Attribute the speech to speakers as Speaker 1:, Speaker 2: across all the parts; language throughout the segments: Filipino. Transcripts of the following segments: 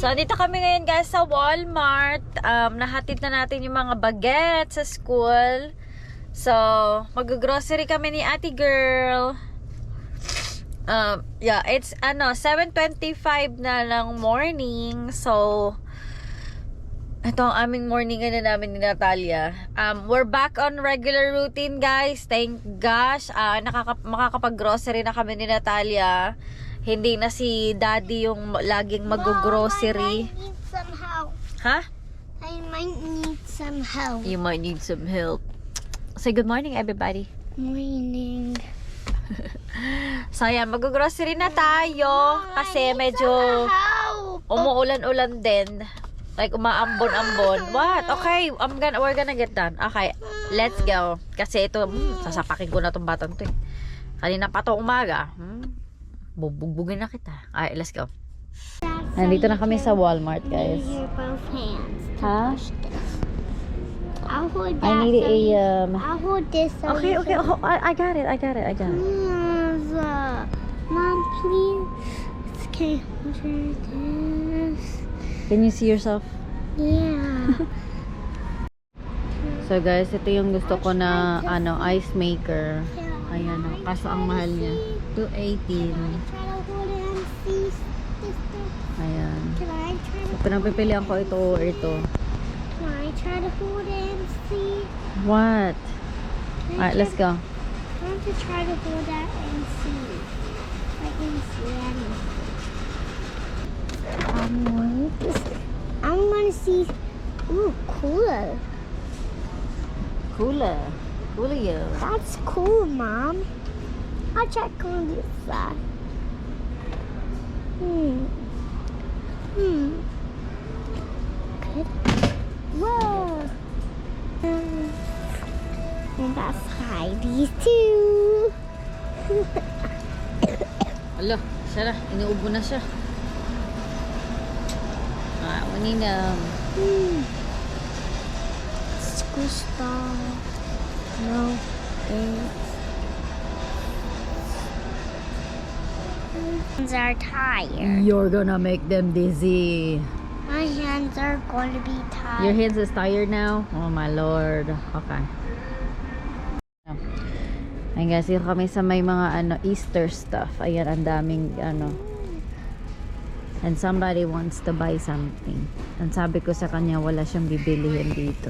Speaker 1: So, dito kami ngayon guys sa Walmart. Nahatid na natin yung mga baguettes sa school. So, mag-grocery kami ni ate girl. Yeah, it's 7:25 na lang morning. So, ito ang aming morning na namin ni Natalia. We're back on regular routine guys. Thank gosh. Makakapag-grocery na kami ni Natalia. Hindi na si daddy yung laging mag-grocery.
Speaker 2: Mom, I might need some help.
Speaker 1: Ha?
Speaker 2: I might need some help.
Speaker 1: You might need some help. Say good morning everybody.
Speaker 2: Morning.
Speaker 1: So ayan, mag-grocery na tayo. Kasi medyo umuulan-ulan din. Like umaambon-ambon. What? Okay, we're gonna get done. Okay, let's go. Kasi ito, sasapakin ko na tong batang to. Kanina pa to umaga. Bubugbugin na kita. Alright, let's go. Nandito na kami sa Walmart, guys.
Speaker 2: Use your both hands to
Speaker 1: Huh?
Speaker 2: push this. I'll hold that.
Speaker 1: I need
Speaker 2: I'll hold this. So
Speaker 1: Okay,
Speaker 2: you
Speaker 1: okay.
Speaker 2: can-
Speaker 1: Oh, I got it.
Speaker 2: Yes, Mom, please. Okay, what is this?
Speaker 1: Can you see yourself?
Speaker 2: Yeah.
Speaker 1: So guys, ito yung gusto ko na ice maker. Ayan o. Kaso ang mahal niya. $2.18.
Speaker 2: Can I try to hold it and see, sister?
Speaker 1: Ayan.
Speaker 2: Can I try to?
Speaker 1: So, pinapipilian ko ito or ito.
Speaker 2: Can I try to hold it and see?
Speaker 1: What? Alright, let's go.
Speaker 2: I want to try to hold that and see if I can see anything. I'm gonna see. Ooh, cooler.
Speaker 1: Cooler. Coolio.
Speaker 2: That's cool, Mom. I'll check on this side. Good. Whoa. And that's Heidi's too.
Speaker 1: Alo, siya na. Inuubo na siya. Waninam.
Speaker 2: Squish ball. No, hands are tired.
Speaker 1: You're gonna make them dizzy.
Speaker 2: My hands are going to be tired.
Speaker 1: Your hands is tired now? Oh my lord. Okay. Ayun guys, dito kami sa may mga Easter stuff. Ayan, ang daming and somebody wants to buy something. And sabi ko sa kanya, wala siyang bibilihin dito.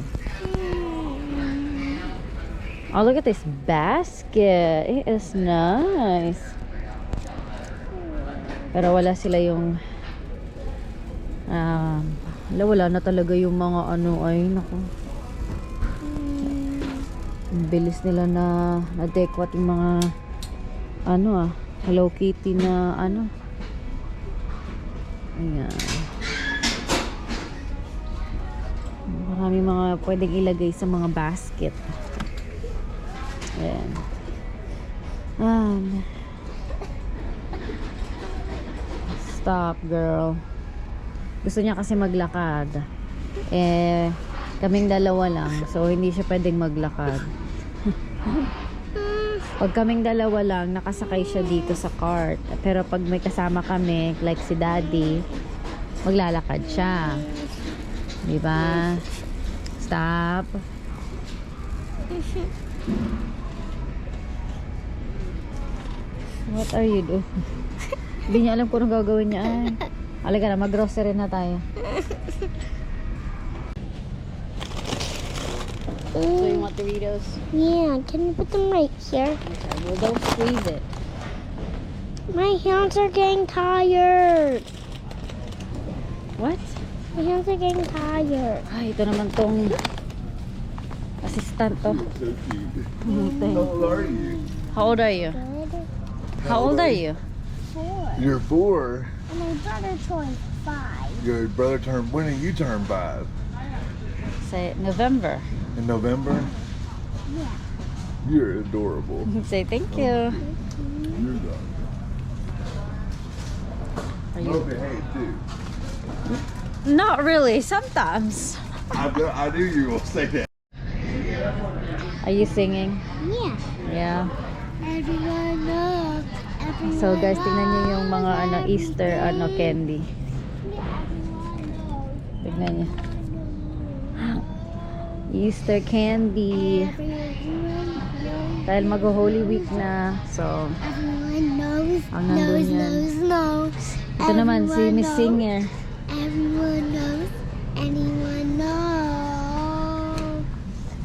Speaker 1: Oh, look at this basket. It is nice. Pero wala sila yung wala na talaga yung mga ay naku. Ang bilis nila na na-decorate yung mga Hello Kitty na ayan. Marami mga pwedeng ilagay sa mga basket. Ayan. Stop, girl. Gusto niya kasi maglakad. Kaming dalawa lang. So, hindi siya pwedeng maglakad. Pag kaming dalawa lang, nakasakay siya dito sa cart. Pero pag may kasama kami, like si daddy, maglalakad siya. Diba? Stop. What are you doing? Hindi niya alam kung anong gagawin niya. Alaga na, mag-grocery na tayo. So you want Doritos?
Speaker 2: Yeah, can you put them right here?
Speaker 1: Okay, well don't squeeze it.
Speaker 2: My hands are getting tired.
Speaker 1: What?
Speaker 2: My hands are getting tired.
Speaker 1: Ay, ito naman tong assistant to.
Speaker 3: How old are you?
Speaker 1: How old are you?
Speaker 2: Good.
Speaker 1: How old are you?
Speaker 2: 4.
Speaker 3: You're 4.
Speaker 2: And my brother turned 5.
Speaker 3: Your brother turned, when did you turn 5?
Speaker 1: Say November.
Speaker 3: In November?
Speaker 2: Yeah.
Speaker 3: You're adorable.
Speaker 1: Say thank you.
Speaker 3: You're done.
Speaker 1: Are
Speaker 3: Well
Speaker 1: you?
Speaker 3: behaved too.
Speaker 1: Not really. Sometimes.
Speaker 3: I knew you were gonna say that.
Speaker 1: Are you singing?
Speaker 2: Yeah.
Speaker 1: Yeah.
Speaker 2: Everyone knows. Everyone
Speaker 1: So guys, tingnan niyo yung mga
Speaker 2: knows
Speaker 1: Easter
Speaker 2: everything.
Speaker 1: candy.
Speaker 2: Yeah, everyone
Speaker 1: Tignan niya. Easter candy. Dahil mag-Holy Week na. So,
Speaker 2: Everyone knows,
Speaker 1: ang nandun yan.
Speaker 2: knows.
Speaker 1: Ito naman si
Speaker 2: Everyone
Speaker 1: Miss
Speaker 2: knows.
Speaker 1: Singer.
Speaker 2: Everyone knows. Anyone knows.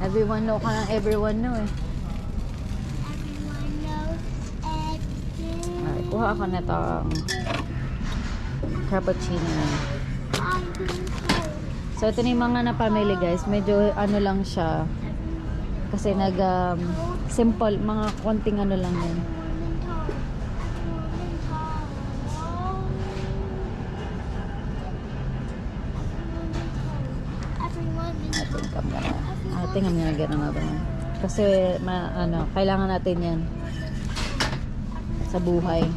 Speaker 1: Everyone know ka ng everyone know eh.
Speaker 2: Everyone knows everything.
Speaker 1: Ay, kuha ako na itong cappuccino.
Speaker 2: I do know.
Speaker 1: So, ito na yung mga napamili guys. Medyo ano lang siya. Kasi simple, mga konting ano lang yan.
Speaker 2: Everyone
Speaker 1: I think I'm gonna get another one. Kasi, kailangan natin yan. Sa buhay.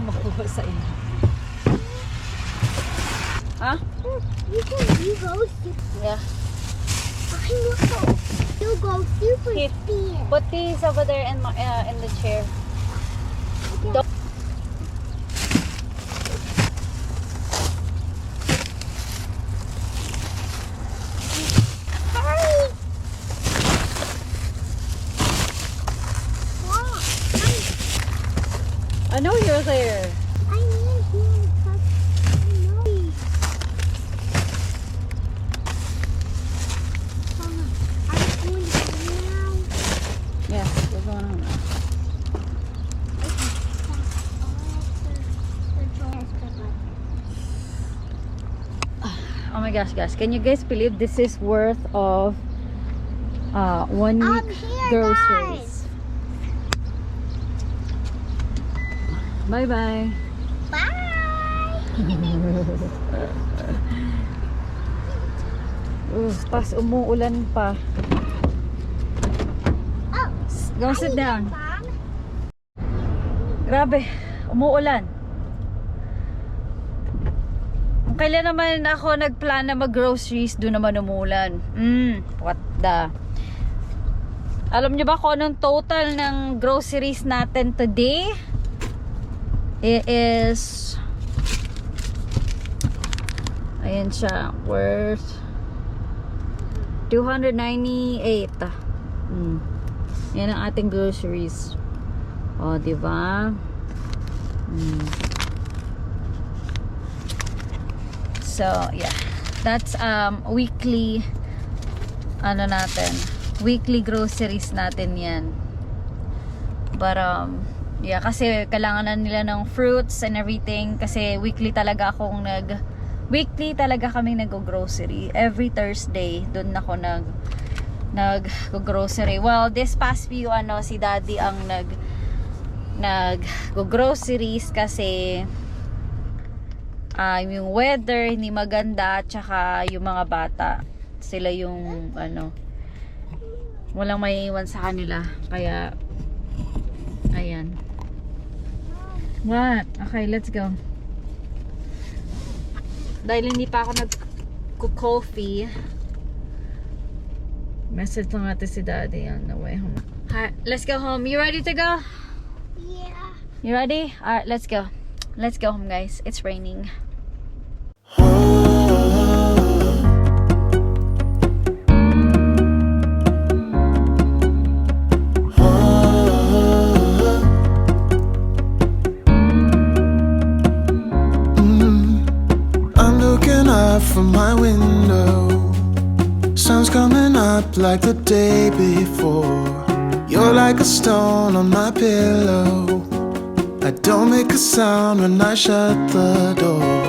Speaker 1: Makuha sa inyo. Ha?
Speaker 2: You go super.
Speaker 1: Yeah.
Speaker 2: I know. You go super
Speaker 1: Here.
Speaker 2: speed.
Speaker 1: Put these over there in the chair. Don't-
Speaker 2: Hurry! Wow,
Speaker 1: I know you're there.
Speaker 2: I need you because I know. Mama, are you going to bed now?
Speaker 1: Yes, we're going on now. Oh my gosh, guys. Can you guys believe this is worth of 1 week
Speaker 2: Here,
Speaker 1: groceries? Bye-bye.
Speaker 2: Bye!
Speaker 1: Pas umuulan pa.
Speaker 2: Oh,
Speaker 1: Go sit down.
Speaker 2: Mom.
Speaker 1: Grabe, umuulan. Kailan naman ako nagplan na mag-groceries, doon naman umulan. What the... Alam niyo ba kung anong total ng groceries natin today? It is... Ayan siya, worth... 298. Yan ang ating groceries. O, diba? So, yeah. That's weekly weekly groceries natin yan. But yeah, kasi kailangan na nila ng fruits and everything kasi weekly talaga kaming nag-grocery. Every Thursday, doon ako nag-grocery. Well, this past few si Daddy ang nag-groceries kasi yung weather hindi maganda, tsaka yung mga bata sila yung walang maiiwan sa kanila, kaya ayan. What? Okay, let's go. Dahil hindi pa ako nag-coffee, message lang natin si Daddy on the way home. Hi, let's go home. You ready to go?
Speaker 2: Yeah.
Speaker 1: You ready? Alright, let's go. Let's go home, guys. It's raining.
Speaker 4: I'm looking up from my window. Sun's coming up like the day before. You're like a stone on my pillow. I don't make a sound when I shut the door.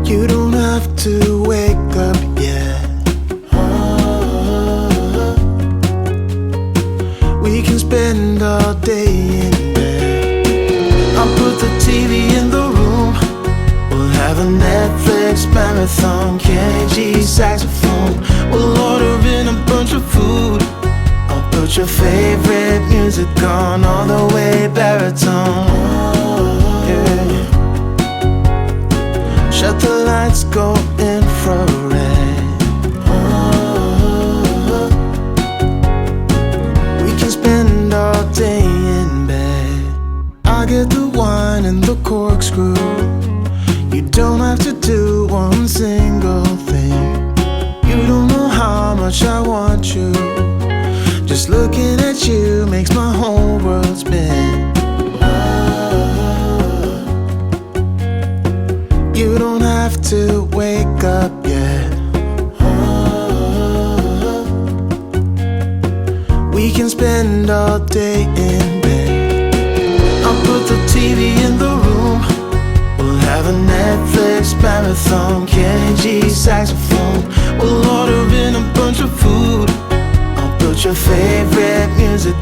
Speaker 4: You don't have to wake up yet. We can spend all day in bed. I'll put the TV in the room. We'll have a Netflix marathon. Kenny G saxophone. We'll order in a bunch of food. I'll put your favorite music on all the way baritone. Yeah. Shut the lights, go infrared. We can spend all day in bed.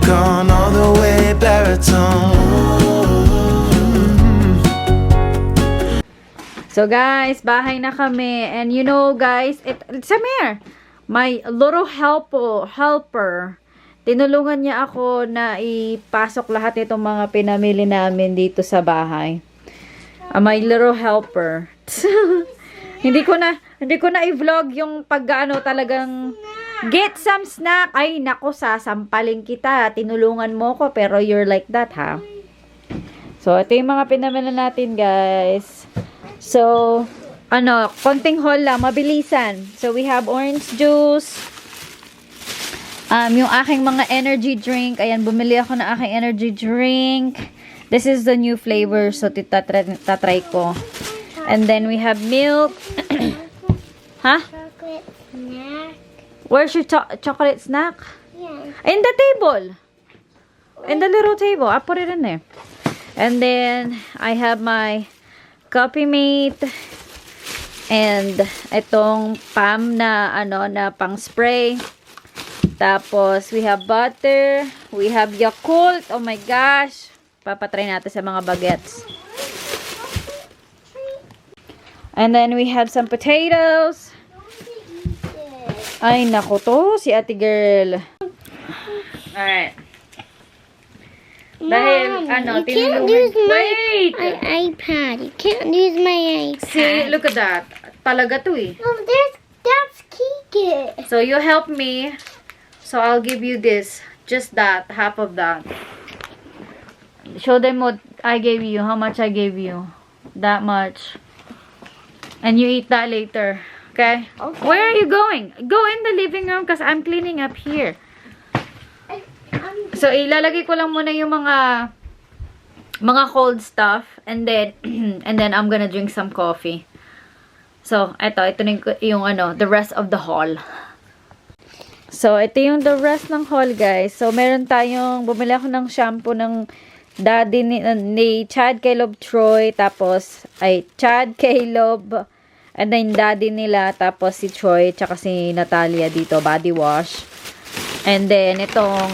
Speaker 4: gone all the way baritone.
Speaker 1: So guys, bahay na kami. And you know guys, Samir, my little helper, tinulungan niya ako na ipasok lahat itong mga pinamili namin dito sa bahay. My little helper. Hindi ko na i-vlog yung pag-ano talagang get some snack. Ay, nako, sasampalin kita. Tinulungan mo ko, pero you're like that, ha? So, ito yung mga pinamili natin, guys. So, konting haul lang, mabilisan. So, we have orange juice. Yung aking mga energy drink. Ayan, bumili ako ng aking energy drink. This is the new flavor. So, tatry ko. And then, we have milk. Huh?
Speaker 2: Chocolate snack.
Speaker 1: Where's your chocolate snack?
Speaker 2: Yeah.
Speaker 1: In the table. In the little table. I put it in there. And then, I have my Coffee Mate. And, itong PAM na, na pang spray. Tapos, we have butter. We have Yakult. Oh my gosh. Papatry natin sa mga bagets. And then, we have some potatoes. Ay, nako to. Si ate girl. Alright. Dahil,
Speaker 2: Mom, you can't use
Speaker 1: Wait!
Speaker 2: my iPad. You can't use my iPad.
Speaker 1: See, look at that. Talaga to eh.
Speaker 2: Oh, that's Kiki.
Speaker 1: So, you help me. So, I'll give you this. Just that. Half of that. Show them what I gave you. How much I gave you. That much. And you eat that later. Okay?
Speaker 2: Okay.
Speaker 1: Where are you going? Go in the living room because I'm cleaning up here. So, ilalagay ko lang muna yung mga cold stuff. And then, I'm gonna drink some coffee. So, ito na yung the rest of the haul. So, ito yung the rest ng haul, guys. So, meron tayong, bumili ako ng shampoo ng daddy ni Chad, Caleb, Troy. Tapos, Chad, Caleb, and then daddy nila. Tapos, si Troy, tsaka si Natalia dito, body wash. And then, itong,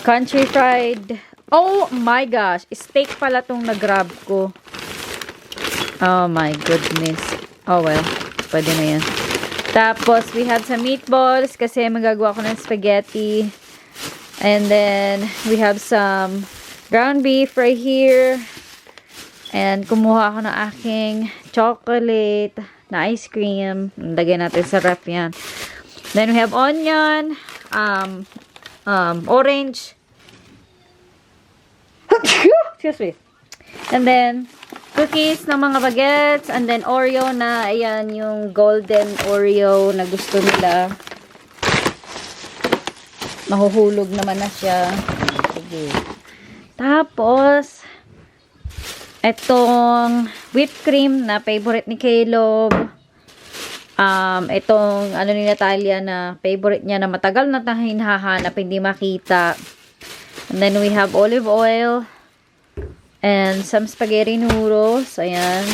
Speaker 1: country fried. Oh my gosh. Steak pala tong nag-grab ko. Oh my goodness. Oh well. Pwede na yan. Tapos, we have some meatballs kasi magagawa ko ng spaghetti. And then, we have some ground beef right here. And, kumuha ako ng aking chocolate na ice cream. Lagay natin sa ref yan. Then, we have onion, orange. Excuse me. And then, cookies ng mga bagets. And then, Oreo na, ayan, yung golden Oreo na gusto nila. Mahuhulog naman na siya. Sige. Tapos, itong whipped cream na favorite ni Caleb. Itong ni Natalia na favorite niya na matagal na hinahanap, hindi makita. And then we have olive oil and some spaghetti noodles. Ayan.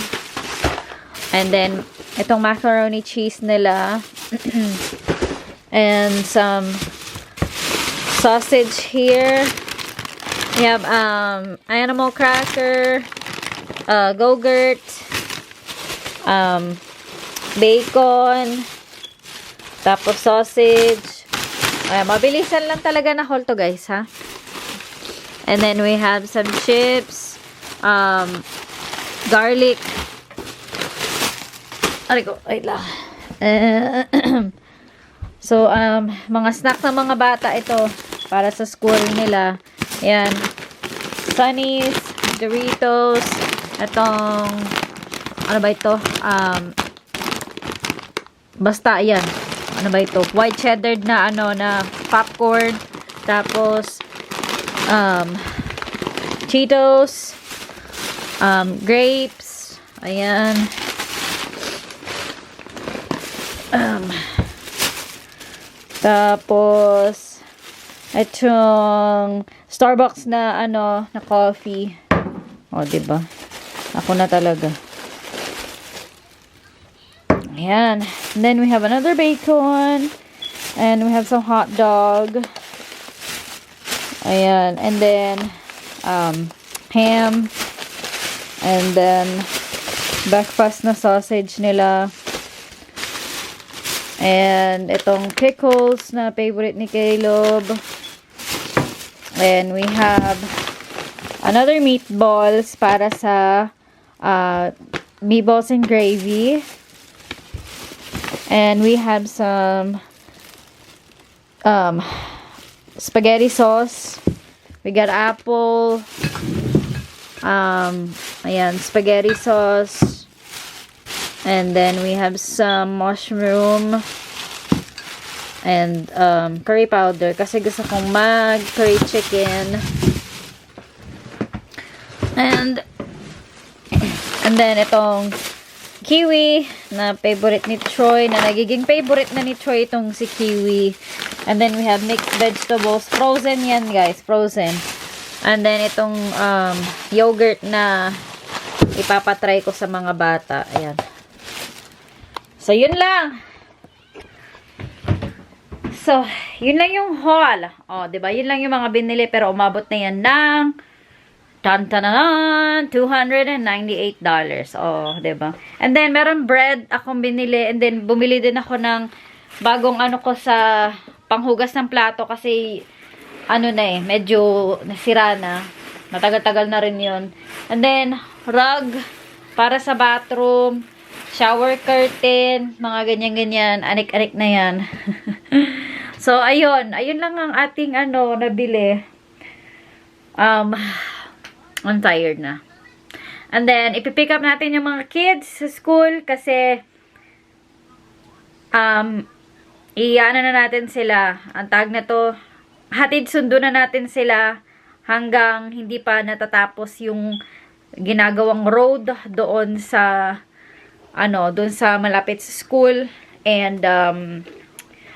Speaker 1: And then itong macaroni cheese nila. And some sausage here. We have animal cracker, Go-Gurt, bacon, tapos sausage. Ayan, mabilisan lang talaga na haul to, guys, ha? And then we have some chips, garlic. Aray ko, wait lang. So, mga snack ng mga bata ito para sa school nila. Ayan. Sunnies, Doritos, itong, ano ba ito? Basta, ayan. Ano ba ito? White cheddar na, na popcorn. Tapos, Cheetos. Grapes. Ayan. Tapos, itong Starbucks na, na coffee. O, diba? Ako na talaga. Ayan. And then we have another bacon. And we have some hot dog. Ayan. And then, ham. And then, breakfast na sausage nila. And itong pickles na favorite ni Caleb. And we have another meatballs para sa meatballs and gravy. And we have some spaghetti sauce. We got apple. Ayan, spaghetti sauce. And then we have some mushroom and curry powder kasi gusto kong mag curry chicken. And then itong kiwi na favorite ni Troy, na nagiging favorite na ni Troy itong si kiwi. And then we have mixed vegetables, frozen yan guys, frozen. And then itong yogurt na ipapatry ko sa mga bata. Ayan. So yun lang. So, yun lang yung haul. Oh, 'di ba? Yun lang yung mga binili pero umabot na yan ng $298. Oh, 'di ba? And then meron bread akong binili, and then bumili din ako ng bagong ano ko sa panghugas ng plato kasi ano na medyo nasira na. Matagal-tagal na rin 'yun. And then rug para sa bathroom, shower curtain, mga ganyan-ganyan, anik-anik na 'yan. So, ayun lang ang ating nabili. I'm tired na. And then, ipipick up natin yung mga kids sa school kasi iyaana na natin sila. Ang tag na to, hatid sundo na natin sila hanggang hindi pa natatapos yung ginagawang road doon sa doon sa malapit sa school. And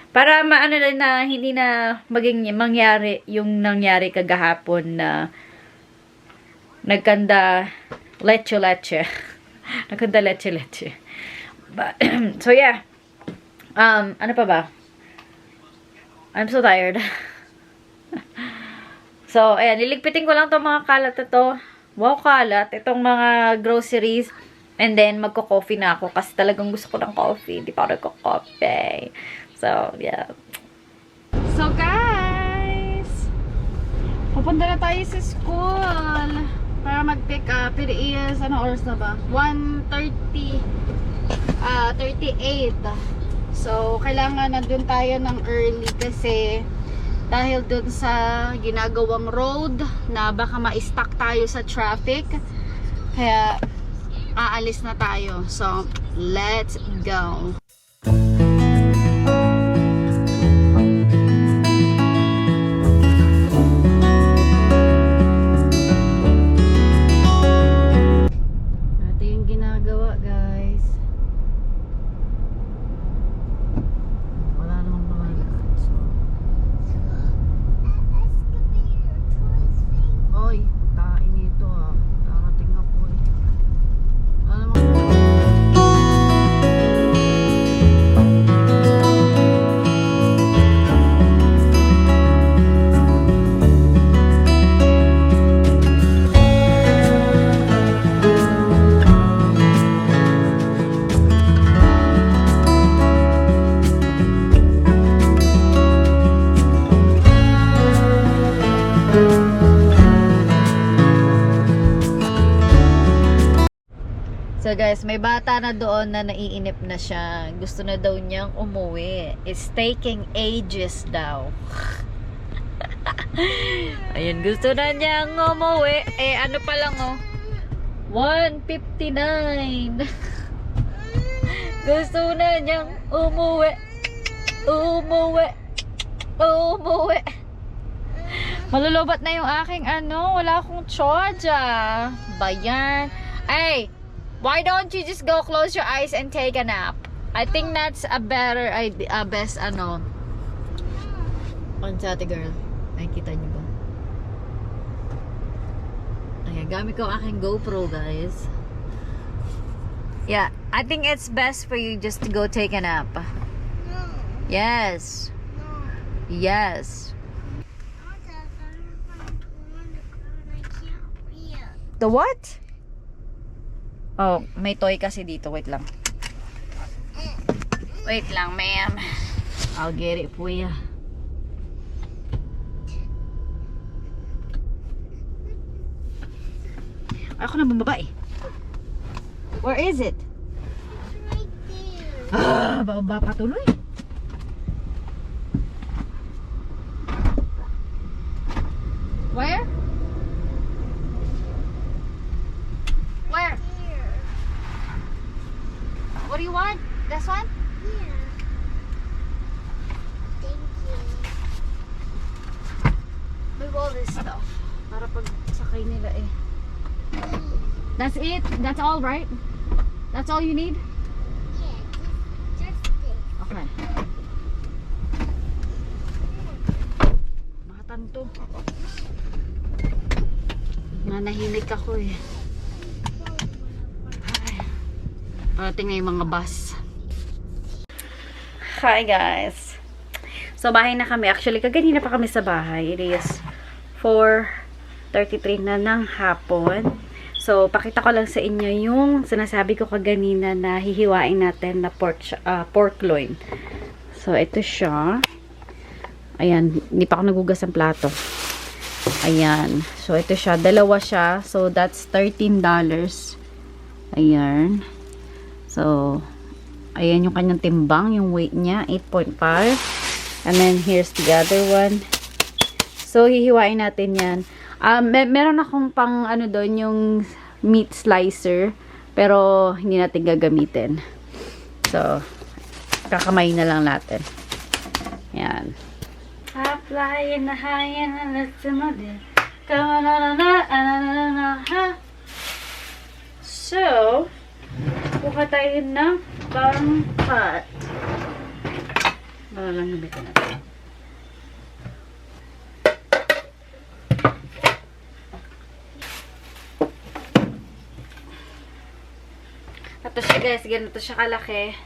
Speaker 1: para maano na hindi na mangyari yung nangyari kagahapon na nagkanda leche. Nagkanda leche. So yeah. Ano pa ba? I'm so tired. So, ayan, liligpitin ko lang itong mga kalat na to. Wow, kalat. Itong mga groceries. And then, magko-coffee na ako kasi talagang gusto ko ng coffee. Hindi pa ako nagko-coffee. So, yeah. So, guys! Pupunta na tayo sa school para mag-pick up. It is, ano oras na ba? 1:38. So, kailangan nandun tayo ng early kasi dahil dun sa ginagawang road na baka ma-stuck tayo sa traffic. Kaya, aalis na tayo. So, let's go. Ito yung ginagawa, guys. Wala namang pamalaan. So, oy, tain ito ah. Darating ako eh. Ano naman? So guys, may bata na doon na naiinip na siya. Gusto na daw niyang umuwi. It's taking ages daw. Ayun, gusto na niyang umuwi. Eh, ano pa lang oh. 1:59. Gusto na niyang umuwi. Umuwi. Malulubat na yung aking wala akong charge ah. Bayan. Ay! Why don't you just go close your eyes and take a nap? I think that's a better idea, best Ano sa ate girl? Nakikita niyo ba? Ayan, gamit ko aking GoPro, guys. Yeah, I think it's best for you just to go take a nap. Yes. Yes.
Speaker 2: I can't read.
Speaker 1: The what? Oh, may toy kasi dito. Wait lang. Wait lang, ma'am. I'll get it for you. Ako na bumaba eh. Where is it?
Speaker 2: It's right there.
Speaker 1: Ah, bababa pa tuloy. Where? Where?
Speaker 2: Here.
Speaker 1: What do you want? This one?
Speaker 2: Yeah. Thank you.
Speaker 1: Move all this stuff. Para pag sakay nila eh. That's it? That's all, right? That's all you need?
Speaker 2: Yeah, just this.
Speaker 1: Okay. Matanto. Nanahimik ako eh. Parating na yung mga bus. Hi guys. So bahay na kami. Actually, kaganina pa kami sa bahay. It is 4:33 na ng hapon. So, pakita ko lang sa inyo yung sinasabi ko kaganina na hihiwain natin na pork loin. So, ito siya. Ayan, hindi pa ako nagugas ng plato. Ayan. So, ito siya. Dalawa siya. So, that's $13. Ayan. So, ayan yung kanyang timbang. Yung weight niya, 8.5. And then, here's the other one. So, hihiwain natin yan. Meron akong pang ano doon, yung meat slicer. Pero, hindi natin gagamitin. So, kakamay na lang natin. Ayan. Flying na high and let's mother. So, kuha tayo ng pangkat. Wala lang gamitin natin. Ito siya guys, ganito siya kalaki.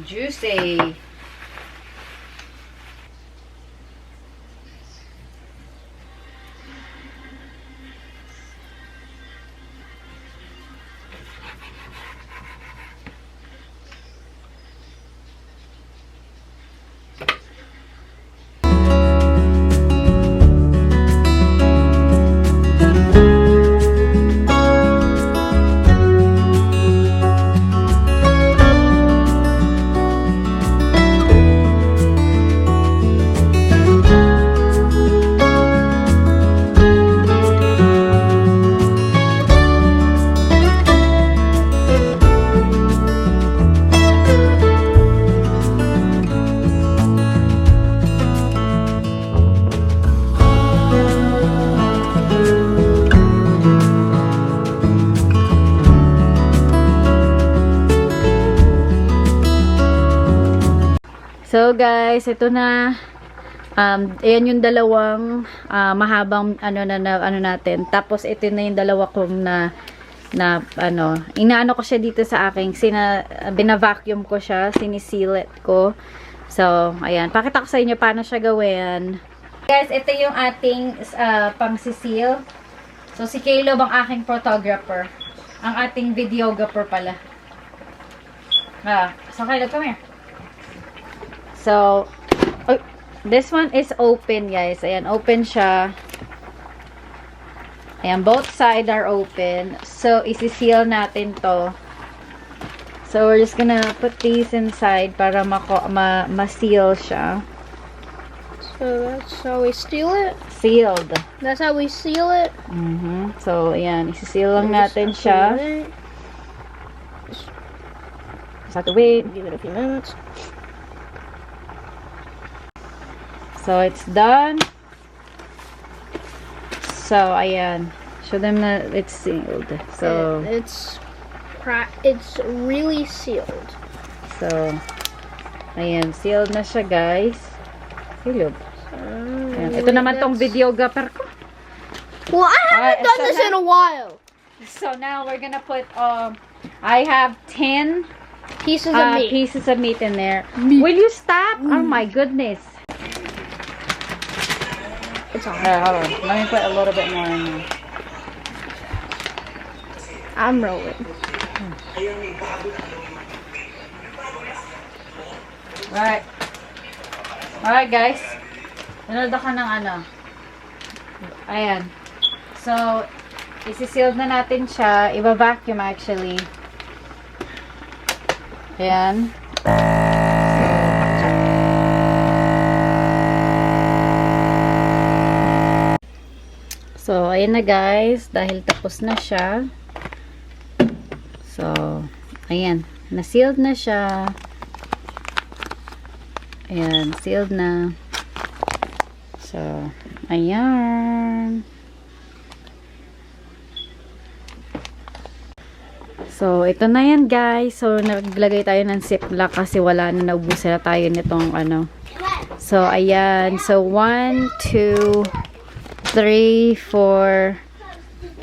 Speaker 1: Juicy. So guys, ito na. Ayan yung dalawang mahabang ano natin. Tapos ito na yung dalawa kong inaano ko siya dito sa aking bina-vacuum ko siya, siniseal ko. So, ayan, pakita ko sa inyo paano siya gawin. Guys, ito yung ating pang-seal. So, si Caleb ang aking photographer. Ang ating videographer pala. So Caleb, come here. So, this one is open, guys. Ayan, open siya. Ayan, both sides are open. So, isi-seal natin to. So, we're just gonna put these inside para ma-seal siya.
Speaker 2: So that's how we steal it?
Speaker 1: sealed.
Speaker 2: That's how we seal it.
Speaker 1: So, ayan. Isi-seal lang natin siya. Just have to wait.
Speaker 2: Give it a few minutes.
Speaker 1: So, it's done. So, ayan. Show them that it's sealed. So,
Speaker 2: It's really sealed.
Speaker 1: so, ayan. Sealed na siya, guys. Sealed. Ayan. Ito naman tong videographer ko.
Speaker 2: Well, I haven't done
Speaker 1: so
Speaker 2: this in a while.
Speaker 1: So, now we're gonna put, I have 10
Speaker 2: Pieces of meat.
Speaker 1: pieces of meat in there. Will you stop? Oh my goodness.
Speaker 2: It's on.
Speaker 1: Hold on. Let me put a little bit more in there.
Speaker 2: I'm rolling.
Speaker 1: Right. Alright, guys. Nanood ako ng ano. Ayan. So, isi-sealed na natin siya. Iba-vacuum actually. Ayan. So, ayan na guys. Dahil tapos na siya. So, ayan. Na-sealed na siya. Ayan. Sealed na. So, ayan. So, ito na yan guys. So, naglagay tayo ng ziplock kasi wala na, naubusan na tayo nitong ano. So, ayan. So, 1, 2, 3, 4,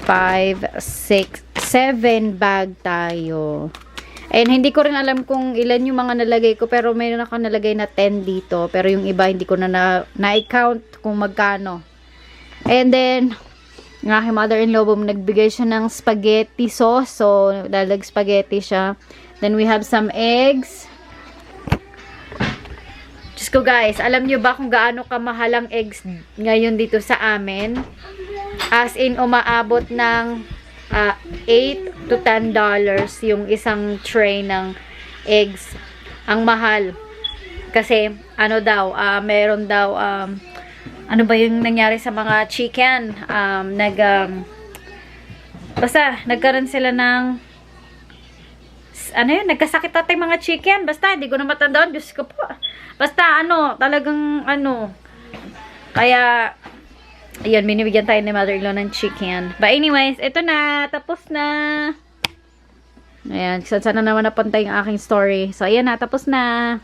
Speaker 1: 5, 6, 7 bag tayo. And hindi ko rin alam kung ilan yung mga nalagay ko, pero mayroon ako nalagay na 10 dito. Pero yung iba hindi ko na-count kung magkano. And then, ng aking mother-in-law, nagbigay siya ng spaghetti sauce. So, dalag spaghetti siya. Then, we have some eggs. Diyos ko guys, alam nyo ba kung gaano kamahal ang eggs ngayon dito sa amin? As in, umaabot ng 8 to $10 yung isang tray ng eggs. Ang mahal. Kasi, ano daw, meron daw, ano ba yung nangyari sa mga chicken? Basta, nagkaroon sila ng, ano yun, nagkasakit ata yung mga chicken. Basta, hindi ko na matandaan. Diyos ko po. Basta, talagang, kaya, ayun, binibigyan tayo ni mother-in-law ng chicken. But anyways, ito na. Tapos na. Ayan, sana naman napunta yung aking story. So, ayan na. Tapos na.